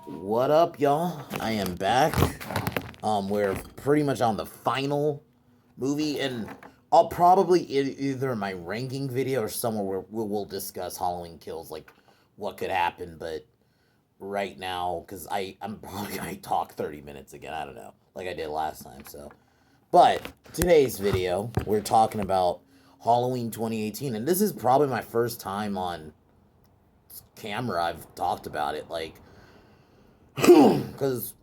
What up, y'all? I am back. We're pretty much on the final movie, and I'll probably either my ranking video or somewhere where we'll discuss Halloween Kills, like what could happen. But right now, because I'm probably gonna talk 30 minutes again. I don't know, like I did last time. So, but today's video, we're talking about Halloween 2018, and this is probably my first time on camera. I've talked about it, like, because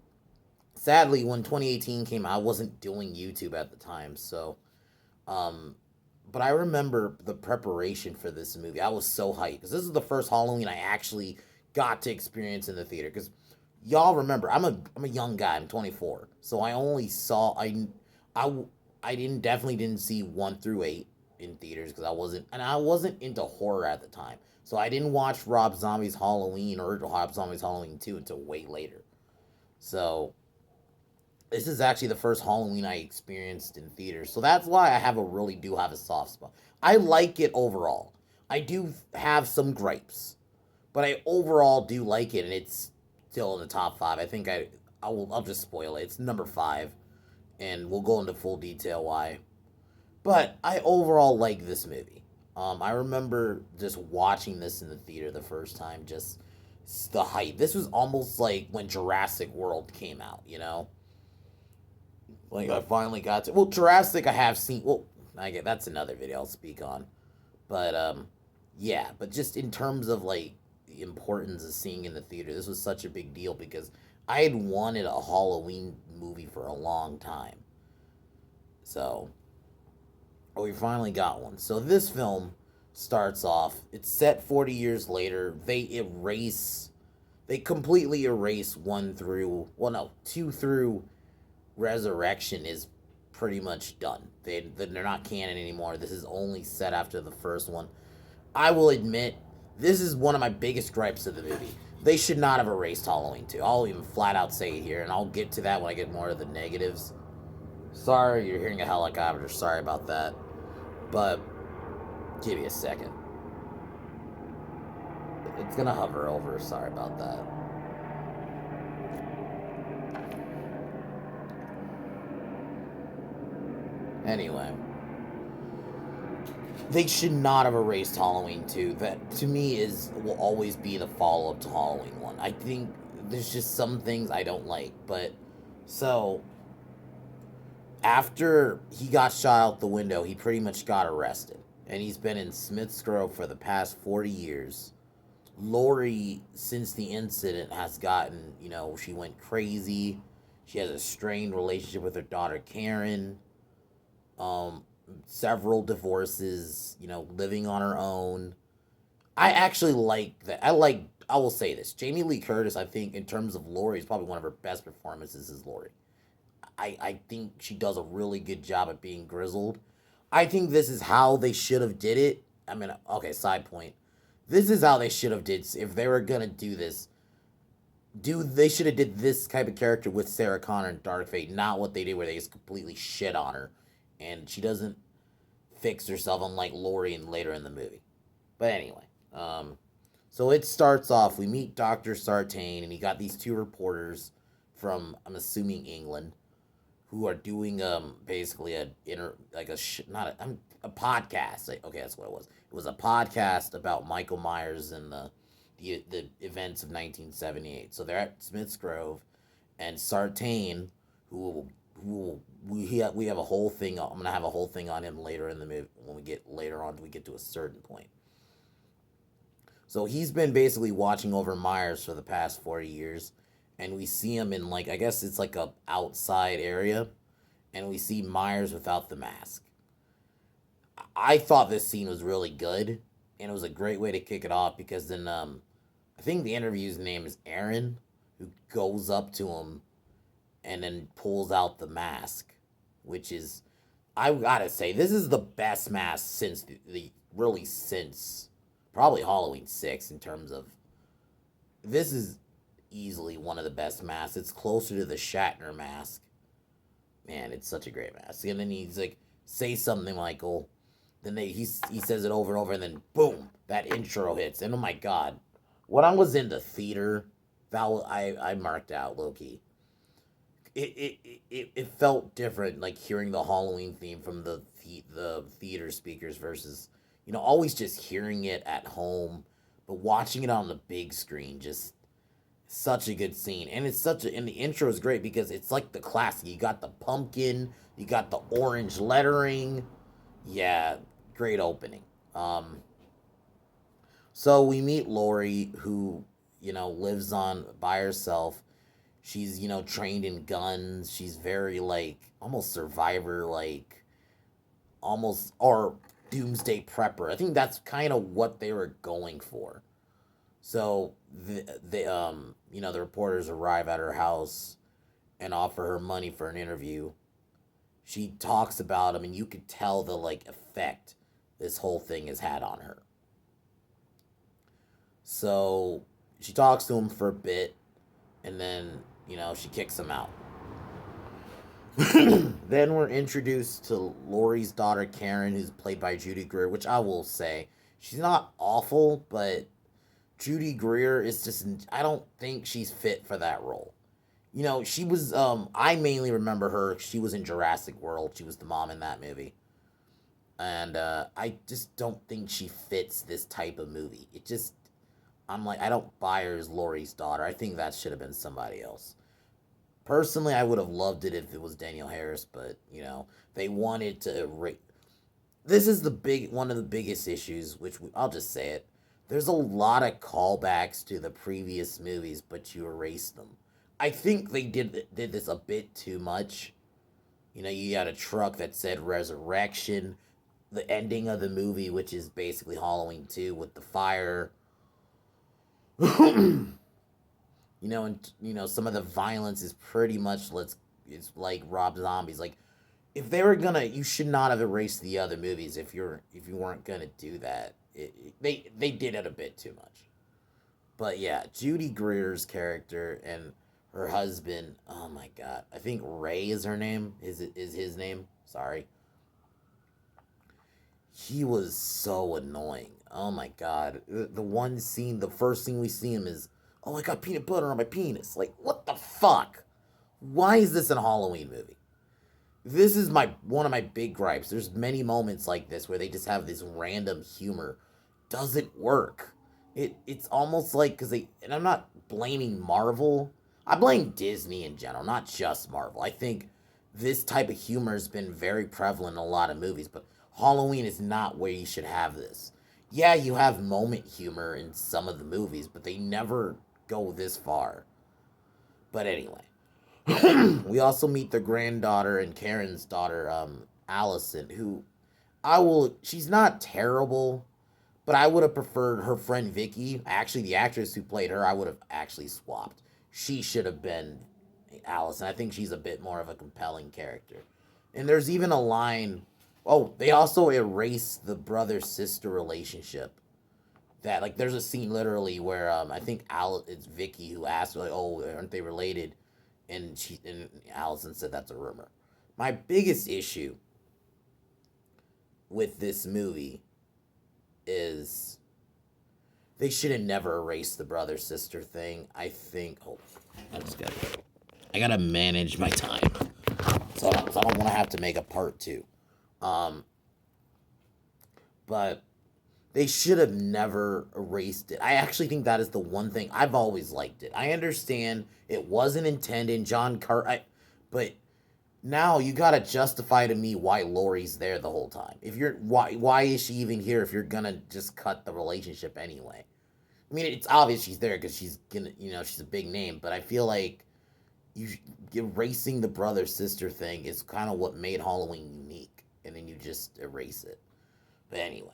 sadly, when 2018 came out, I wasn't doing YouTube at the time. So, um, but I remember the preparation for this movie. I was so hyped because this is the first Halloween I actually got to experience in the theater. Because y'all remember, I'm a young guy. I'm 24, so I only saw I I didn't definitely didn't see 1 through 8 in theaters because I wasn't into horror at the time. So I didn't watch Rob Zombie's Halloween or Rob Zombie's Halloween 2 until way later. So this is actually the first Halloween I experienced in theaters. So that's why I do have a soft spot. I like it overall. I do have some gripes, but I overall do like it, and it's still in the top five. I think I'll just spoil it. It's number 5, and we'll go into full detail why. But I overall like this movie. I remember just watching this in the theater the first time, just the hype. This was almost like when Jurassic World came out, you know? Like I finally got to Jurassic I have seen. Well, I get that's another video I'll speak on. But yeah, but just in terms of like the importance of seeing in the theater, this was such a big deal because I had wanted a Halloween movie for a long time. So we finally got one. So this film starts off, it's set 40 years later. They completely erase 1 through, well, no, 2 through Resurrection is pretty much done. They're not canon anymore. This is only set after the first one. I will admit, this is one of my biggest gripes of the movie. They should not have erased Halloween 2. I'll even flat out say it here, and I'll get to that when I get more of the negatives. Sorry, you're hearing a helicopter. Sorry about that. But give me a second. It's gonna hover over. Sorry about that. Anyway, they should not have erased Halloween 2. That to me will always be the follow up to Halloween 1. I think there's just some things I don't like, but so after he got shot out the window, he pretty much got arrested, and he's been in Smith's Grove for the past 40 years. Lori, since the incident, has gotten, she went crazy. She has a strained relationship with her daughter Karen. Um, Several divorces, living on her own. I actually like that. I will say this. Jamie Lee Curtis, I think, in terms of Lori, is probably one of her best performances as Lori. I think she does a really good job at being grizzled. I think this is how they should have did it. I mean, okay, side point. This is how they should have did if they were gonna do this. They should have did this type of character with Sarah Connor and Dark Fate, not what they did where they just completely shit on her, and she doesn't fix herself unlike Lori and later in the movie. But anyway, so it starts off. We meet Dr. Sartain, and he got these 2 reporters from, I'm assuming, England, who are doing basically not a podcast. Okay, that's what it was. It was a podcast about Michael Myers and the events of 1978. So they're at Smith's Grove, and Sartain, we have a whole thing. I'm gonna have a whole thing on him later in the movie when we get to a certain point. So he's been basically watching over Myers for the past 40 years, and we see him in, like, I guess it's like a outside area, and we see Myers without the mask. I thought this scene was really good, and it was a great way to kick it off because then I think the interview's name is Aaron, who goes up to him and then pulls out the mask, which is, I gotta say, this is the best mask since since probably Halloween 6 in terms of, this is easily one of the best masks. It's closer to the Shatner mask. Man, it's such a great mask. And then he's like, say something, Michael. Then he says it over and over, and then boom, that intro hits. And oh my god, when I was in the theater, I marked out low key. It felt different, like hearing the Halloween theme from the theater speakers versus always just hearing it at home, but watching it on the big screen just such a good scene. And and the intro is great because it's like the classic. You got the pumpkin, you got the orange lettering. Yeah, great opening. Um so we meet Lori, who lives on by herself. She's trained in guns. She's very like almost survivor, like almost, or doomsday prepper. I think that's kind of what they were going for. So the reporters arrive at her house and offer her money for an interview. She talks about him, and you could tell the like effect this whole thing has had on her. So she talks to him for a bit, and then she kicks him out. Then we're introduced to Laurie's daughter Karen, who's played by Judy Greer, which I will say she's not awful, but Judy Greer is just, I don't think she's fit for that role. She was I mainly remember her. She was in Jurassic World. She was the mom in that movie. And I just don't think she fits this type of movie. I'm like, I don't buy her as Laurie's daughter. I think that should have been somebody else. Personally, I would have loved it if it was Danielle Harris, but they wanted to erase. This is the big one of the biggest issues, which I'll just say it. There's a lot of callbacks to the previous movies, but you erase them. I think they did this a bit too much. You had a truck that said Resurrection, the ending of the movie, which is basically Halloween 2 with the fire. And some of the violence is pretty much it's like Rob Zombie's. Like, if they were gonna, you should not have erased the other movies if you weren't gonna do that. They did it a bit too much. But yeah, Judy Greer's character and her husband. Oh my god, I think Ray is her name. Is his name? Sorry. He was so annoying. Oh my god, the one scene, the first thing we see him is, oh, I got peanut butter on my penis. Like, what the fuck? Why is this in a Halloween movie? This is my one of my big gripes. There's many moments like this where they just have this random humor. Doesn't work. It's almost like, because they, and I'm not blaming Marvel. I blame Disney in general, not just Marvel. I think this type of humor has been very prevalent in a lot of movies, but Halloween is not where you should have this. Yeah, you have moment humor in some of the movies, but they never go this far. But anyway, we also meet the granddaughter and Karen's daughter, Allison, who she's not terrible, but I would have preferred her friend Vicky. Actually, the actress who played her, I would have actually swapped. She should have been Allison. I think she's a bit more of a compelling character. And there's even a line. Oh, they also erase the brother sister relationship. That, like, there's a scene literally where I think it's Vicky who asked, like, oh, aren't they related? And Allison said that's a rumor. My biggest issue with this movie is they should have never erased the brother sister thing. I think. Oh, I gotta manage my time, so I don't want to have to make a part two. Um, but they should have never erased it. I actually think that is the one thing I've always liked it. I understand it wasn't intended, but now you gotta justify to me why Lori's there the whole time. If you're why is she even here if you're gonna just cut the relationship anyway? I mean, it's obvious she's there because she's gonna, she's a big name. But I feel like you erasing the brother sister thing is kind of what made Halloween unique, and then you just erase it. But anyway,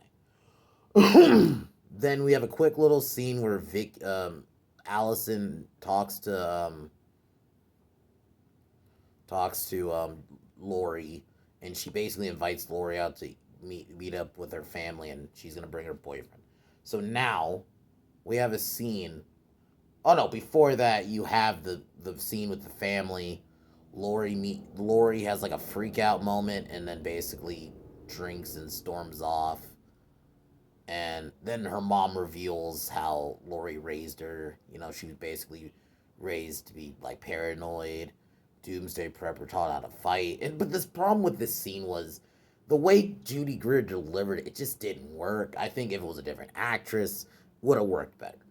then we have a quick little scene where Allison talks to Lori, and she basically invites Lori out to meet up with her family, and she's gonna bring her boyfriend. So now we have a scene. Oh no! Before that, you have the scene with the family. Lori has like a freak out moment, and then basically drinks and storms off. And then her mom reveals how Lori raised her. She was basically raised to be like paranoid. Doomsday Prepper taught how to fight. But this problem with this scene was the way Judy Greer delivered it. It just didn't work. I think if it was a different actress, would have worked better.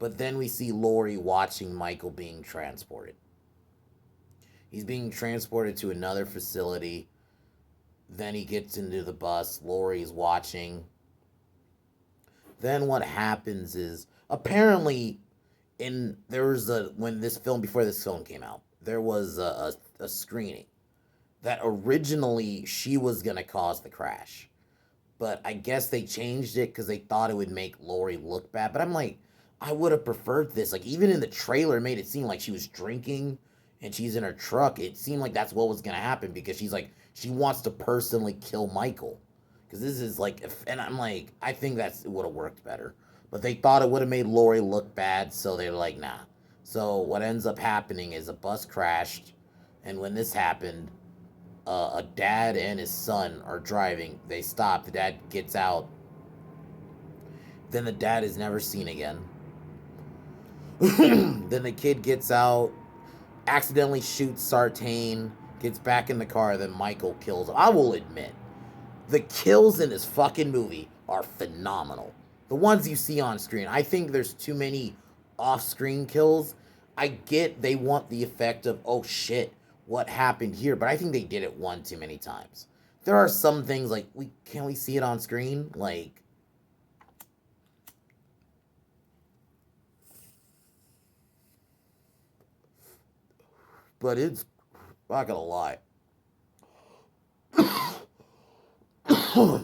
But then we see Lori watching Michael being transported. He's being transported to another facility. Then he gets into the bus. Lori's watching. Then what happens is apparently there was when this film before this film came out, there was a screening that originally she was gonna cause the crash, but I guess they changed it because they thought it would make Lori look bad. But I'm like, I would have preferred this. Like even in the trailer, it made it seem like she was drinking and she's in her truck. It seemed like that's what was gonna happen because she's like she wants to personally kill Michael because this is like, and I'm like, I think it would have worked better. But they thought it would have made Lori look bad, so they're like, nah. So what ends up happening is a bus crashed, and when this happened, a dad and his son are driving. They stop. The dad gets out. Then the dad is never seen again. Then the kid gets out, accidentally shoots Sartain, gets back in the car. Then Michael kills him. I will admit, the kills in this fucking movie are phenomenal. The ones you see on screen. I think there's too many off-screen kills. I get they want the effect of, oh shit, what happened here? But I think they did it one too many times. There are some things like, can we see it on screen? Like, but it's not gonna lie.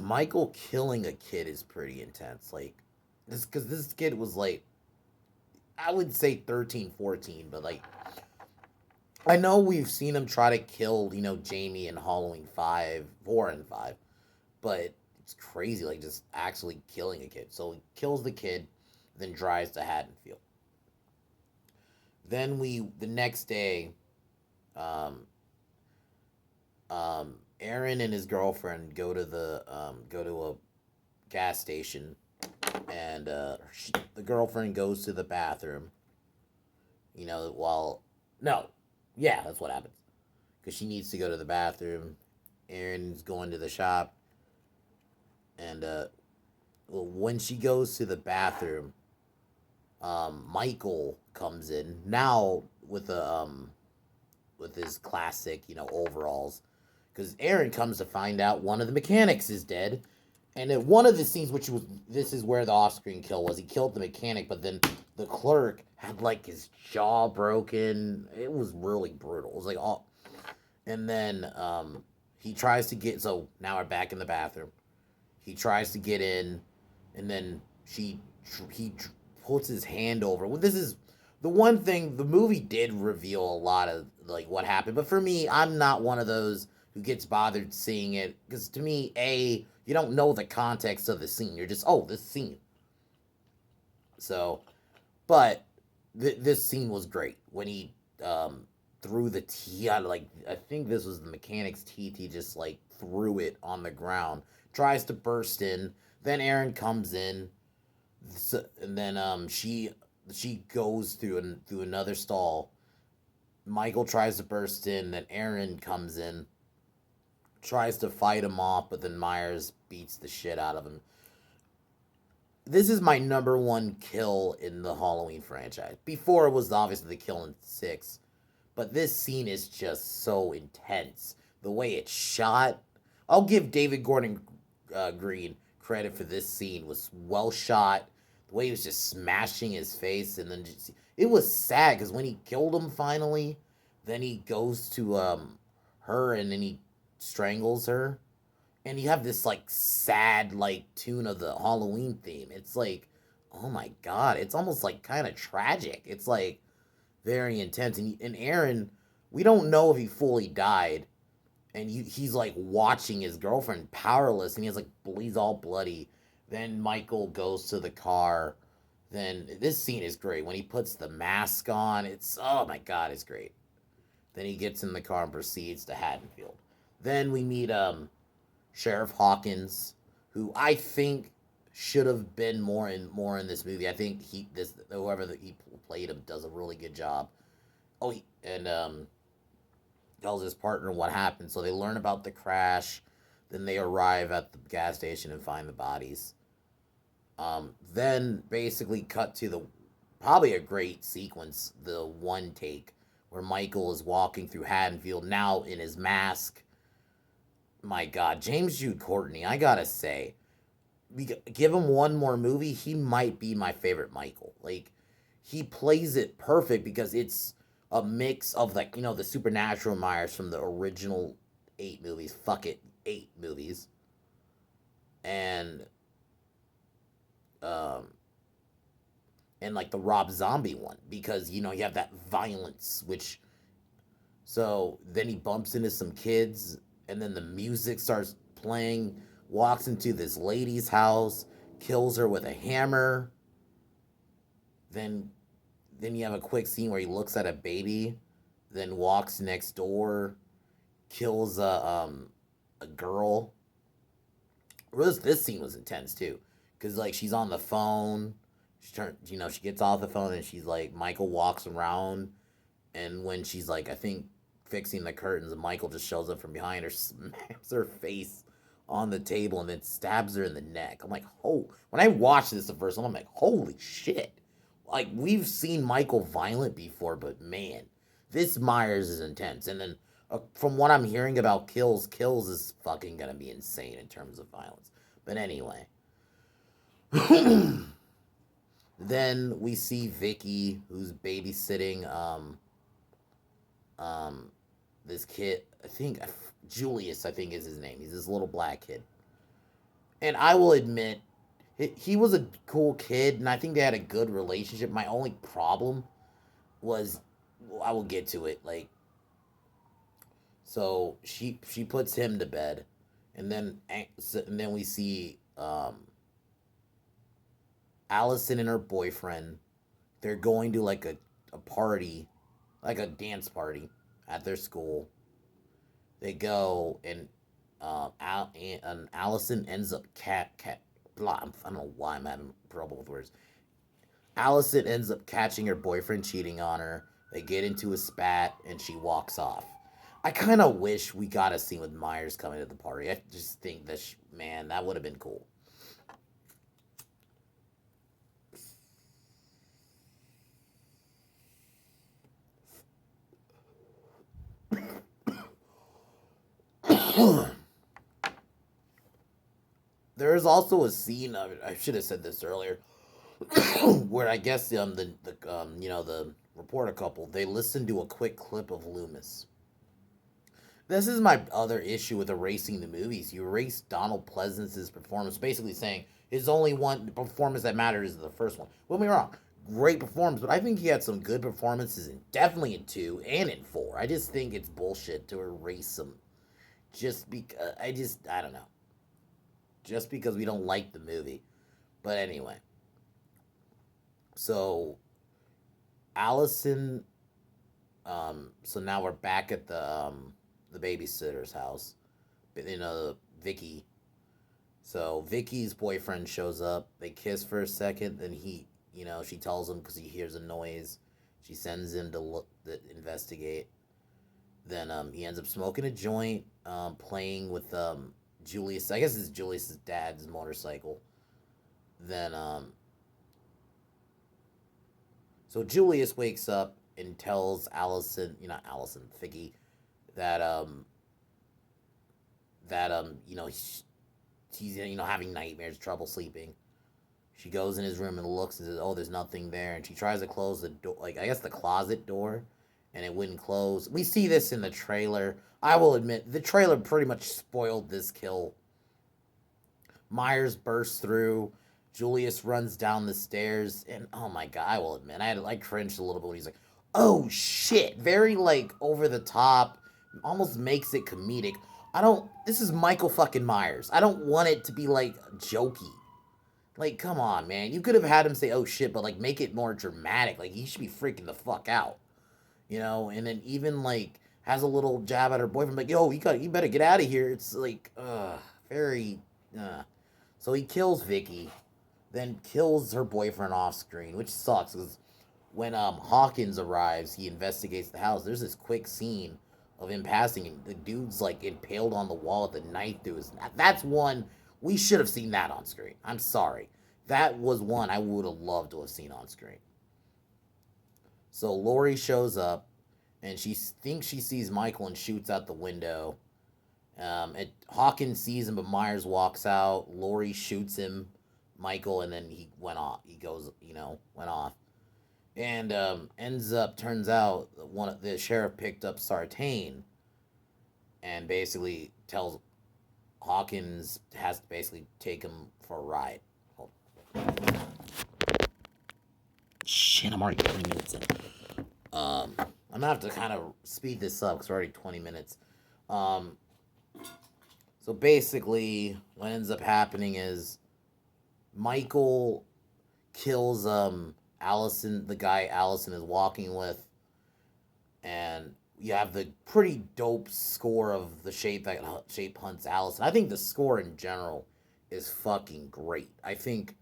Michael killing a kid is pretty intense. Like, because this kid was like, I would say 13, 14, but like, I know we've seen him try to kill, Jamie in Halloween 5, 4 and 5, but it's crazy, like, just actually killing a kid. So he kills the kid, then drives to Haddonfield. Then the next day, um, Aaron and his girlfriend go to a gas station, and the girlfriend goes to the bathroom. While no, yeah, that's what happens because she needs to go to the bathroom. Aaron's going to the shop, and well, when she goes to the bathroom, Michael comes in now with his classic, overalls, because Aaron comes to find out one of the mechanics is dead. And in one of the scenes, this is where the off-screen kill was. He killed the mechanic, but then the clerk had like his jaw broken. It was really brutal. It was like all, and then he tries to get. So now we're back in the bathroom. He tries to get in, and then he puts his hand over. Well, this is the one thing the movie did reveal a lot of like what happened. But for me, I'm not one of those who gets bothered seeing it because to me, you don't know the context of the scene. You're just, oh, this scene. So, but this scene was great when he threw the teeth out. Like I think this was the mechanic's teeth. He just like threw it on the ground. Tries to burst in. Then Aaron comes in, and then she goes through another stall. Michael tries to burst in. Then Aaron comes in, tries to fight him off, but then Myers beats the shit out of him. This is my number one kill in the Halloween franchise. Before it was obviously the kill in 6, but this scene is just so intense. The way it's shot, I'll give David Gordon Green credit for this scene. Was well shot. The way he was just smashing his face, and then it was sad because when he killed him finally, then he goes to her, and then he strangles her, and you have this like sad like tune of the Halloween theme. It's like, oh my god, it's almost like kind of tragic. It's like very intense, and Aaron, we don't know if he fully died, and he's like watching his girlfriend powerless, and he's all bloody. Then Michael goes to the car. Then this scene is great when he puts the mask on. It's, oh my god, it's great. Then he gets in the car and proceeds to Haddonfield. Then we meet Sheriff Hawkins, who I think should have been more in this movie. I think whoever he played him does a really good job. Oh, and tells his partner what happened. So they learn about the crash. Then they arrive at the gas station and find the bodies. Then basically cut to the probably a great sequence, the one take where Michael is walking through Haddonfield now in his mask. My God, James Jude Courtney, I gotta say, give him one more movie, he might be my favorite Michael. Like, he plays it perfect because it's a mix of, like, the supernatural Myers from the original 8 movies. Fuck it, 8 movies. And um and like the Rob Zombie one, because you have that violence, which so then he bumps into some kids, and then the music starts playing, walks into this lady's house, kills her with a hammer. Then then you have a quick scene where he looks at a baby, then walks next door, kills a girl. This scene was intense too, because like she's on the phone, she gets off the phone and she's like, Michael walks around, and when she's like, I think fixing the curtains, and Michael just shows up from behind her, smacks her face on the table, and then stabs her in the neck. I'm like, oh, when I watched this the first time, I'm like, holy shit. Like, we've seen Michael violent before, but man, this Myers is intense. And then from what I'm hearing about Kills is fucking gonna be insane in terms of violence. But anyway, then we see Vicky, who's babysitting um this kid. I think Julius, I think is his name. He's this little black kid, and I will admit, he was a cool kid, and I think they had a good relationship. My only problem was, well, I will get to it. Like, so she puts him to bed, and then we see Allison and her boyfriend. They're going to like a party, like a dance party at their school. They go, and and Allison ends up blah, I don't know why I'm having trouble with words. Allison ends up catching her boyfriend cheating on her. They get into a spat, and she walks off. I kind of wish we got a scene with Myers coming to the party. I just think that man, that would have been cool. There is also a scene. I should have said this earlier, where I guess the reporter couple, they listened to a quick clip of Loomis. This is my other issue with erasing the movies. You erase Donald Pleasance's performance, basically saying his only one performance that matters is the first one. Don't get me wrong, great performance, but I think he had some good performances, definitely in 2 and in 4. I just think it's bullshit to erase them just because I don't know, just because we don't like the movie. But anyway, so Allison, so now we're back at the babysitter's house. Vicky. So Vicky's boyfriend shows up. They kiss for a second. Then she tells him because he hears a noise. She sends him to investigate. Then he ends up smoking a joint, playing with Julius. I guess it's Julius's dad's motorcycle. Then so Julius wakes up and tells Allison, not Allison, Vicky, that he's having nightmares, trouble sleeping. She goes in his room and looks and says, "Oh, there's nothing there." And she tries to close the door, like I guess the closet door, and it wouldn't close. We see this in the trailer. I will admit the trailer pretty much spoiled this kill. Myers bursts through. Julius runs down the stairs, and oh my God, I will admit I cringed a little bit when he's like, "Oh shit!" Very like over the top, almost makes it comedic. I don't. This is Michael fucking Myers. I don't want it to be like jokey. Like, come on, man. You could have had him say, "Oh shit," but like make it more dramatic. Like he should be freaking the fuck out, And then even like has a little jab at her boyfriend, like, "Yo, you better get out of here." It's like, very. So he kills Vicky. then kills her boyfriend off screen, which sucks because when Hawkins arrives, he investigates the house. There's this quick scene of him passing, and the dude's like impaled on the wall with a knife through his. That's one we should have seen that on screen. I'm sorry, that was one I would have loved to have seen on screen. So Lori shows up, and she thinks she sees Michael and shoots out the window. Hawkins sees him, but Myers walks out. Lori shoots him, Michael, and then he went off. He goes, went off, and ends up turns out the sheriff picked up Sartain, and basically tells Hawkins has to basically take him for a ride. Oh, shit, I'm already 20 minutes in. I'm gonna have to kind of speed this up because we're already 20 minutes. Um, so basically, what ends up happening is Michael kills Allison, the guy Allison is walking with, and you have the pretty dope score of the shape hunts Allison. I think the score in general is fucking great. I think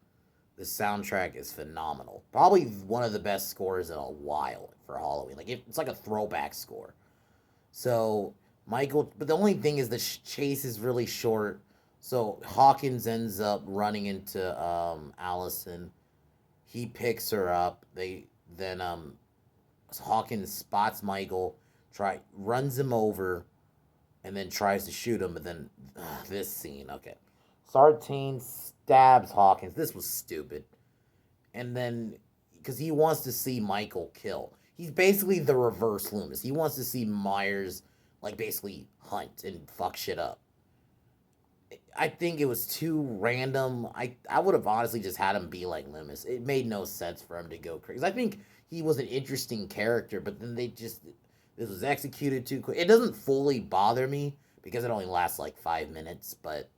the soundtrack is phenomenal. Probably one of the best scores in a while for Halloween. Like it's like a throwback score. So Michael, but the only thing is the chase is really short. So Hawkins ends up running into Allison. He picks her up. They then Hawkins spots Michael, runs him over, and then tries to shoot him. But then this scene, okay, Sartain stabs Hawkins. This was stupid. And then because he wants to see Michael kill. He's basically the reverse Loomis. He wants to see Myers like basically hunt and fuck shit up. I think it was too random. I would have honestly just had him be like Loomis. It made no sense for him to go crazy. I think he was an interesting character, but then this was executed too quick. It doesn't fully bother me because it only lasts like 5 minutes. But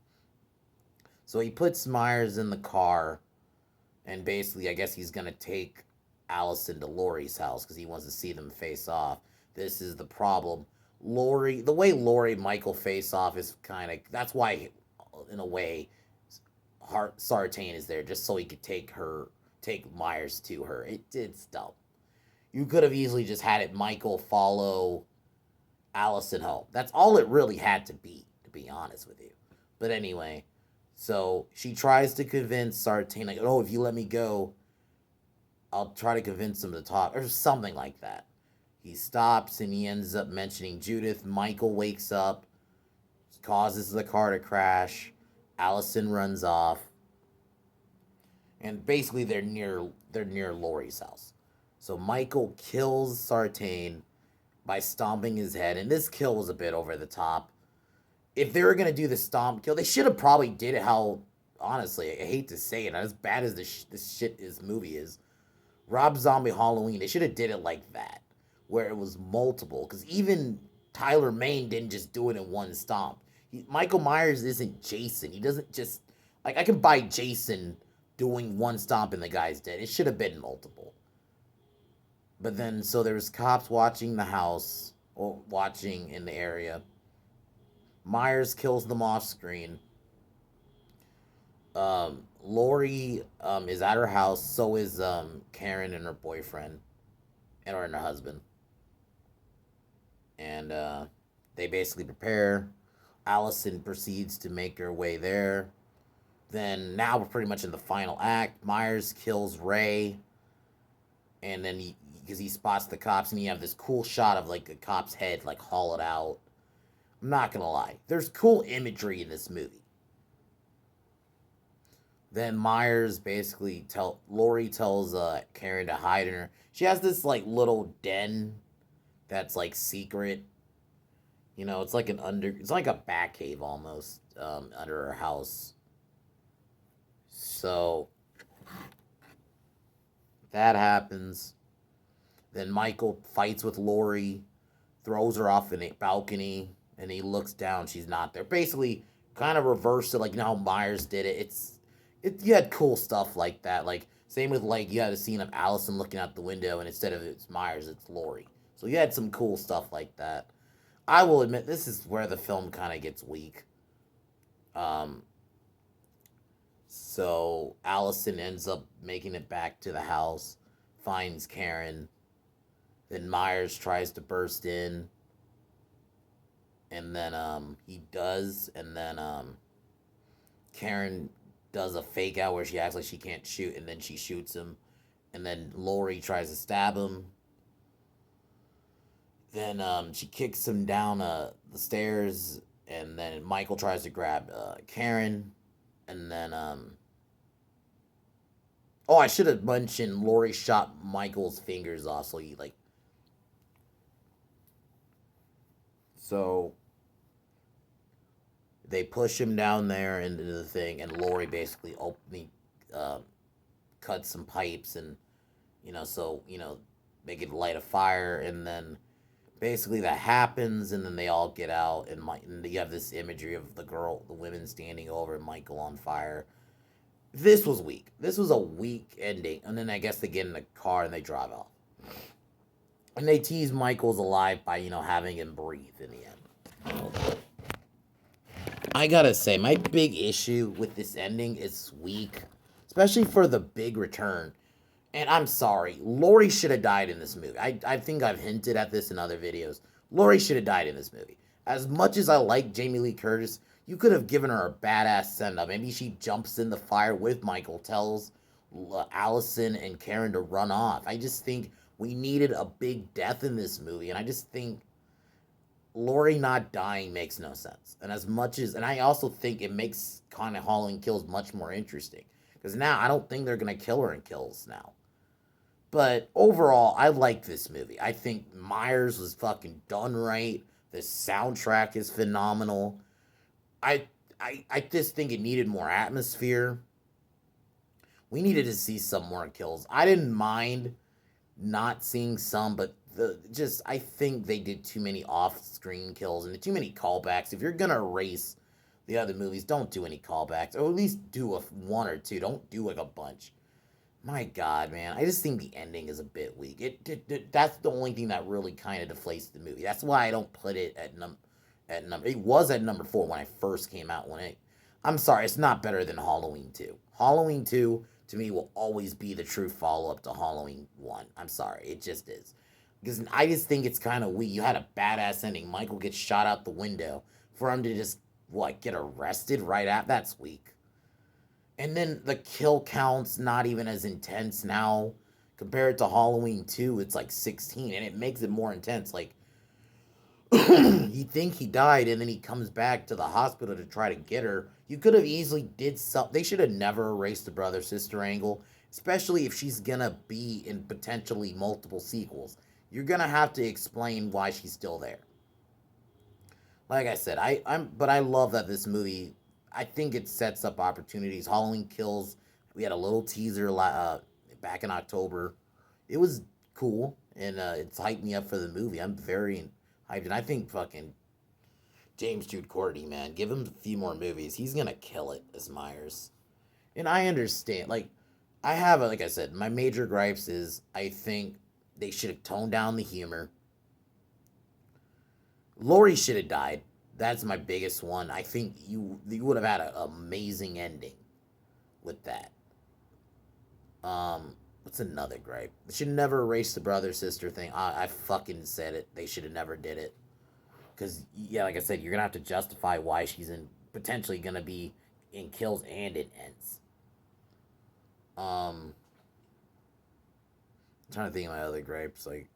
so he puts Myers in the car, and basically I guess he's gonna take Allison to Lori's house because he wants to see them face off. This is the problem. The way Lori Michael face off is kind of that's why, in a way, Sartain is there just so he could take Myers to her. It's dumb. You could have easily just had it Michael follow Allison home. That's all it really had to be honest with you. But anyway, so she tries to convince Sartain, like, oh, if you let me go, I'll try to convince him to talk, or something like that. He stops and he ends up mentioning Judith. Michael wakes up, causes the car to crash. Allison runs off, and basically they're near Lori's house. So Michael kills Sartain by stomping his head, and this kill was a bit over the top. If they were gonna do the stomp kill, they should have probably did it how. Honestly, I hate to say it, as bad as this movie is, Rob Zombie Halloween, they should have did it like that, where it was multiple. Because even Tyler Mane didn't just do it in one stomp. Michael Myers isn't Jason. He doesn't just like I can buy Jason doing one stomp and the guy's dead. It should have been multiple. But then so there was cops watching the house or watching in the area. Myers kills them off screen. Lori is at her house. So is Karen and her boyfriend, and her husband. And they basically prepare. Allison proceeds to make her way there. Then now we're pretty much in the final act. Myers kills Ray, and then because he spots the cops, and you have this cool shot of like a cop's head like hollowed out. I'm not gonna lie, there's cool imagery in this movie. Then Myers basically Lori tells Karen to hide in her. She has this like little den that's like secret. It's like it's like a bat cave almost under her house. So that happens. Then Michael fights with Lori, throws her off in a balcony, and he looks down. She's not there. Basically, kind of reversed it, like how Myers did it. You had cool stuff like that. Like same with like you had a scene of Allison looking out the window, and instead of it's Myers, it's Lori. So you had some cool stuff like that. I will admit this is where the film kind of gets weak. Um, So Allison ends up making it back to the house, finds Karen. Then Myers tries to burst in, and then he does, and then Karen does a fake out where she acts like she can't shoot, and then she shoots him, and then Lori tries to stab him. Then she kicks him down the stairs, and then Michael tries to grab Karen, and then oh, I should have mentioned Lori shot Michael's fingers off, so he like so they push him down there into the thing, and Lori basically openly uh, cuts some pipes, and so they could light a fire, and then basically that happens, and then they all get out, and you have this imagery of the women standing over Michael on fire. This was weak. This was a weak ending, and then I guess they get in the car and they drive off, and they tease Michael's alive by having him breathe in the end. I gotta say, my big issue with this ending is weak, especially for the big return. And I'm sorry, Lori should have died in this movie. I think I've hinted at this in other videos. Lori should have died in this movie. As much as I like Jamie Lee Curtis, you could have given her a badass send up. Maybe she jumps in the fire with Michael, tells Allison and Karen to run off. I just think we needed a big death in this movie, and I just think Lori not dying makes no sense. And I also think it makes kind of Halloween Kills much more interesting. Because now I don't think they're going to kill her in Kills now. But overall, I like this movie. I think Myers was fucking done right. The soundtrack is phenomenal. I I just think it needed more atmosphere. We needed to see some more kills. I didn't mind not seeing some, but I think they did too many off-screen kills and too many callbacks. If you're gonna erase the other movies, don't do any callbacks, or at least do one or two. Don't do like a bunch. My God, man, I just think the ending is a bit weak. That's the only thing that really kind of deflates the movie. That's why I don't put it at number. It was at number 4 when I first came out. I'm sorry, it's not better than Halloween 2. Halloween 2 to me will always be the true follow up to Halloween 1. I'm sorry, it just is. Because I just think it's kind of weak. You had a badass ending. Michael gets shot out the window. For him to just, get arrested right at that's weak. And then the kill count's not even as intense now. Compared to Halloween 2, it's like 16, and it makes it more intense. Like, you think he died, and then he comes back to the hospital to try to get her. You could have easily did something. They should have never erased the brother-sister angle, especially if she's gonna be in potentially multiple sequels. You're gonna have to explain why she's still there. Like I said, but I love that this movie. I think it sets up opportunities. Halloween Kills. We had a little teaser back in October. It was cool, and it's hyped me up for the movie. I'm very hyped, and I think fucking James Jude Courtney, man, give him a few more movies. He's gonna kill it as Myers. And I understand. Like I said, my major gripes is I think they should have toned down the humor. Lori should have died. That's my biggest one. I think you would have had an amazing ending with that. What's another gripe? They should never erase the brother sister thing. I fucking said it. They should have never did it. Because yeah, like I said, you're gonna have to justify why she's potentially gonna be in Kills and in Ends. I'm trying to think of my other gripes. Like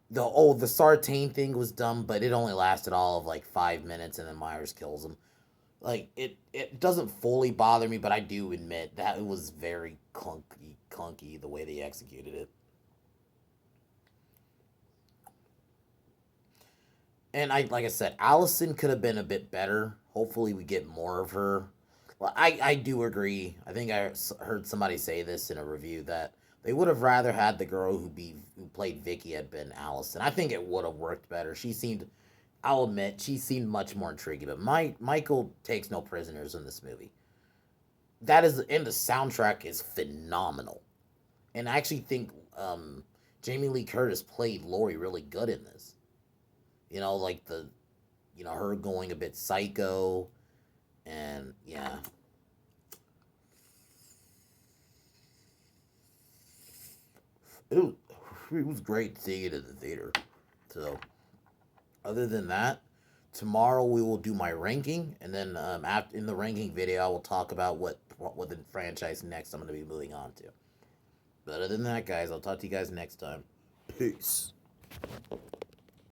the Sartain thing was dumb, but it only lasted all of like 5 minutes, and then Myers kills him. Like it doesn't fully bother me, but I do admit that it was very clunky the way they executed it. And like I said, Allison could have been a bit better. Hopefully, we get more of her. Well, I do agree. I think I heard somebody say this in a review that they would have rather had the girl who played Vicky had been Allison. I think it would have worked better. I'll admit, she seemed much more intriguing. But Michael takes no prisoners in this movie. And the soundtrack is phenomenal. And I actually think Jamie Lee Curtis played Lori really good in this. Like her going a bit psycho, and yeah, it was, it was great seeing it in the theater. So, other than that, tomorrow we will do my ranking, and then after in the ranking video, I will talk about what the franchise next I'm going to be moving on to. But other than that, guys, I'll talk to you guys next time. Peace.